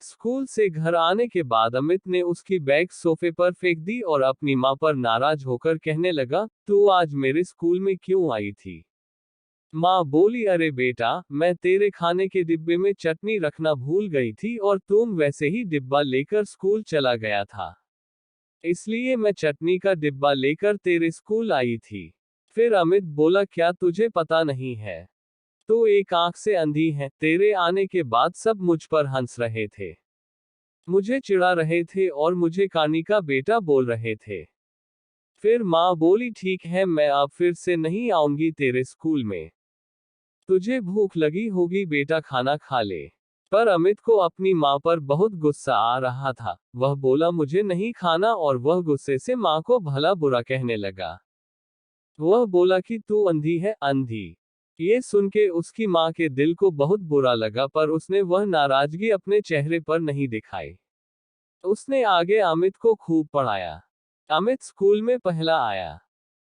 School से घर आने के बाद अमित ने उसकी बैग सोफे पर फेंक दी और अपनी माँ पर नाराज होकर कहने लगा, तू आज मेरे स्कूल में क्यों आई थी? माँ बोली, अरे बेटा, मैं तेरे खाने के डिब्बे में चटनी रखना भूल गई थी और तुम वैसे ही डिब्बा लेकर स्कूल चला गया था। इसलिए मैं चटनी का डिब्बा लेकर तेरे स्कूल आई थी। फिर अमित बोला, क्या तुझे पता नहीं है? तो एक आंख से अंधी है, तेरे आने के बाद सब मुझ पर हंस रहे थे, मुझे चिढ़ा रहे थे और मुझे कानी का बेटा बोल रहे थे। फिर माँ बोली, ठीक है, मैं अब फिर से नहीं आऊंगी तेरे स्कूल में। तुझे भूख लगी होगी बेटा, खाना खा ले। पर अमित को अपनी माँ पर बहुत गुस्सा आ रहा था। वह बोला, मुझे नहीं खाना, और वह गुस्से से माँ को भला बुरा कहने लगा। वह बोला कि तू अंधी है, अंधी। ये सुन के उसकी माँ के दिल को बहुत बुरा लगा, पर उसने वह नाराजगी अपने चेहरे पर नहीं दिखाई। उसने आगे अमित को खूब पढ़ाया। अमित स्कूल में पहला आया।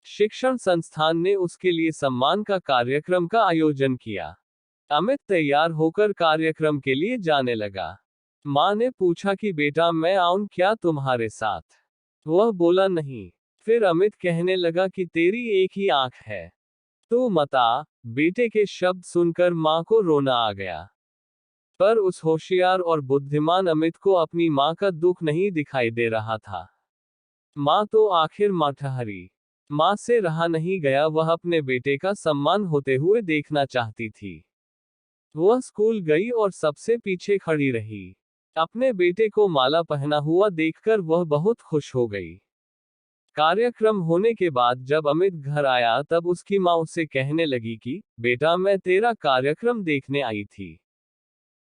शिक्षण संस्थान ने उसके लिए सम्मान का कार्यक्रम का आयोजन किया। अमित तैयार होकर कार्यक्रम के लिए जाने लगा। माँ ने पूछा कि बेटा, मैं आऊं क्या तुम्हारे साथ? वह बोला, नहीं। फिर अमित कहने लगा कि तेरी एक ही आंख है, तू मत आ। बेटे के शब्द सुनकर माँ को रोना आ गया। पर उस होशियार और बुद्धिमान अमित को अपनी माँ का दुख नहीं दिखाई दे रहा था। माँ तो आखिर माँ ठहरी। माँ से रहा नहीं गया, वह अपने बेटे का सम्मान होते हुए देखना चाहती थी। वह स्कूल गई और सबसे पीछे खड़ी रही। अपने बेटे को माला पहना हुआ देखकर वह बहुत खुश हो गई। कार्यक्रम होने के बाद जब अमित घर आया तब उसकी माँ उससे कहने लगी कि बेटा, मैं तेरा कार्यक्रम देखने आई थी।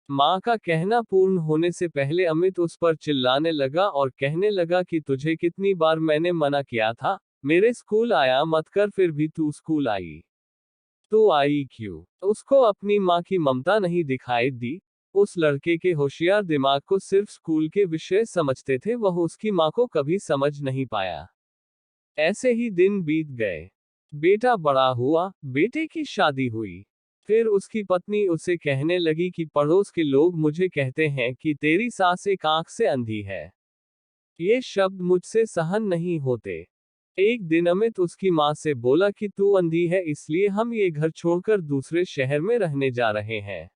माँ का कहना पूर्ण होने से पहले अमित उस पर चिल्लाने लगा और कहने लगा कि तुझे कितनी बार मैंने मना किया था, मेरे स्कूल आया मत कर, फिर भी तू स्कूल आई। तो आई क्यों? उसको अपनी माँ की ममता नहीं दिखाई दी। उस लड़के के होशियार दिमाग को सिर्फ स्कूल के विषय समझते थे, वह उसकी माँ को कभी समझ नहीं पाया। ऐसे ही दिन बीत गए। बेटा बड़ा हुआ, बेटे की शादी हुई। फिर उसकी पत्नी उसे कहने लगी कि पड़ोस के लोग मुझे कहते हैं कि तेरी सास एक आंख से अंधी है। ये शब्द मुझसे सहन नहीं होते। एक दिन अमित उसकी माँ से बोला कि तू अंधी है, इसलिए हम ये घर छोड़कर दूसरे शहर में रहने जा रहे हैं।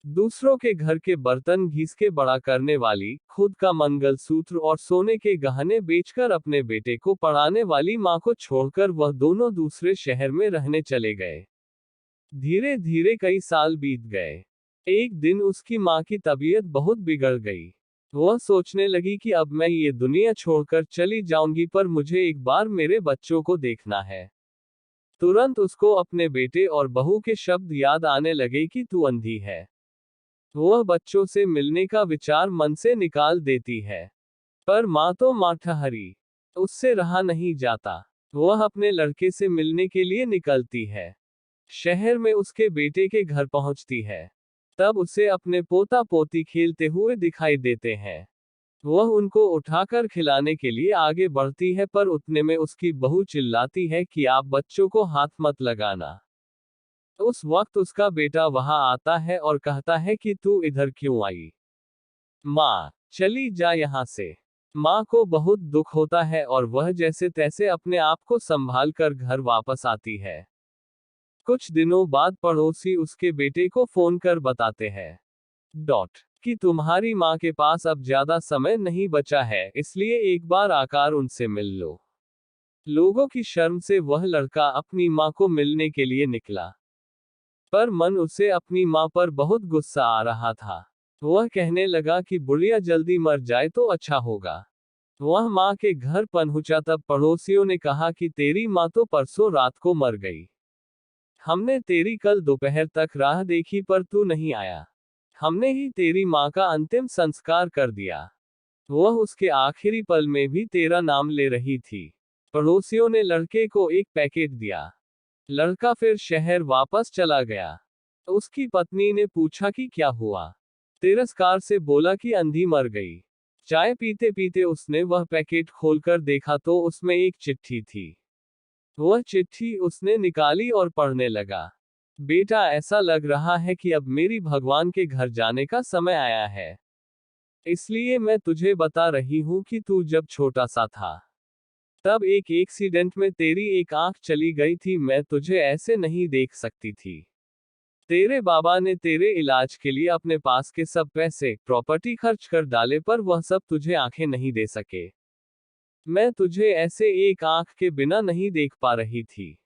दूसरों के घर के बर्तन घिस के बड़ा करने वाली, खुद का मंगलसूत्र और सोने के गहने बेचकर अपने बेटे को पढ़ाने वाली माँ को छोड़कर वह दोनों दूसरे शहर में रहने चले गए। धीरे धीरे कई साल बीत गए। एक दिन उसकी माँ की तबीयत बहुत बिगड़ गई। वह सोचने लगी कि अब मैं ये दुनिया छोड़कर चली जाऊंगी, पर मुझे एक बार मेरे बच्चों को देखना है। तुरंत उसको अपने बेटे और बहू के शब्द याद आने लगे कि तू अंधी है। वह बच्चों से मिलने का विचार मन से निकाल देती है। पर माँ तो माँ ठहरी। उससे रहा नहीं जाता। वह अपने लड़के से मिलने के लिए निकलती है। शहर में उसके बेटे के घर पहुंचती है। तब उसे अपने पोता पोती खेलते हुए दिखाई देते हैं। वह उनको उठाकर खिलाने के लिए आगे बढ़ती है, पर उतने में उसकी बहू चिल्लाती है कि आप बच्चों को हाथ मत लगाना। उस वक्त उसका बेटा वहां आता है और कहता है कि तू इधर क्यों आई? माँ, चली जा यहाँ से। माँ को बहुत दुख होता है और वह जैसे तैसे अपने आप को संभाल कर घर वापस आती है। कुछ दिनों बाद पड़ोसी उसके बेटे को फोन कर बताते हैं कि तुम्हारी माँ के पास अब ज्यादा समय नहीं बचा है, इसलिए एक बार आकर उनसे मिल लो। लोगों की शर्म से वह लड़का अपनी माँ को मिलने के लिए निकला। पर मन उसे अपनी माँ पर बहुत गुस्सा आ रहा था। वह कहने लगा कि बुढ़िया जल्दी मर जाए तो अच्छा होगा। वह माँ के घर पहुंचा तब पड़ोसियों ने कहा कि तेरी माँ तो परसों रात को मर गई। हमने तेरी कल दोपहर तक राह देखी, पर तू नहीं आया। हमने ही तेरी माँ का अंतिम संस्कार कर दिया। वह उसके आखिरी पल में भी तेरा नाम ले रही थी। पड़ोसियों ने लड़के को एक पैकेट दिया। लड़का फिर शहर वापस चला गया। उसकी पत्नी ने पूछा कि क्या हुआ? तिरस्कार से बोला कि अंधी मर गई। चाय पीते पीते उसने वह पैकेट खोलकर देखा तो उसमें एक चिट्ठी थी। वह चिट्ठी उसने निकाली और पढ़ने लगा। बेटा, ऐसा लग रहा है कि अब मेरी भगवान के घर जाने का समय आया है। इसलिए मैं तुझे बता रही हूँ कि तू जब छोटा सा था, तब एक एक्सीडेंट में तेरी एक आंख चली गई थी, मैं तुझे ऐसे नहीं देख सकती थी। तेरे बाबा ने तेरे इलाज के लिए अपने पास के सब पैसे, प्रॉपर्टी खर्च कर डाले, पर वह सब तुझे आंखें नहीं दे सके। मैं तुझे ऐसे एक आंख के बिना नहीं देख पा रही थी,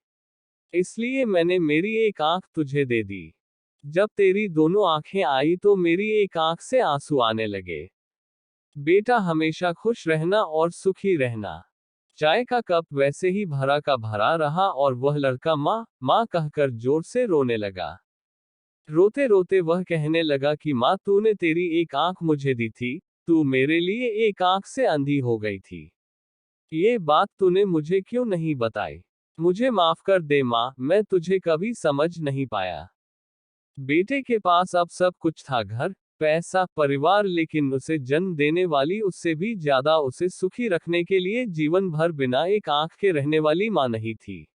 इसलिए मैंने मेरी एक आंख तुझे दे दी। जब तेरी दोनों आंखें आई तो मेरी एक आंख से आंसू आने लगे। बेटा, हमेशा खुश रहना और सुखी रहना। चाय का कप वैसे ही भरा का भरा रहा और वह लड़का माँ माँ कहकर जोर से रोने लगा। रोते रोते वह कहने लगा कि माँ, तूने तेरी एक आंख मुझे दी थी, तू मेरे लिए एक आंख से अंधी हो गई थी। ये बात तूने मुझे क्यों नहीं बताई? मुझे माफ कर दे माँ, मैं तुझे कभी समझ नहीं पाया। बेटे के पास अब सब कुछ था, घर, पैसा, परिवार, लेकिन उसे जन्म देने वाली, उससे भी ज्यादा उसे सुखी रखने के लिए जीवन भर बिना एक आंख के रहने वाली माँ नहीं थी।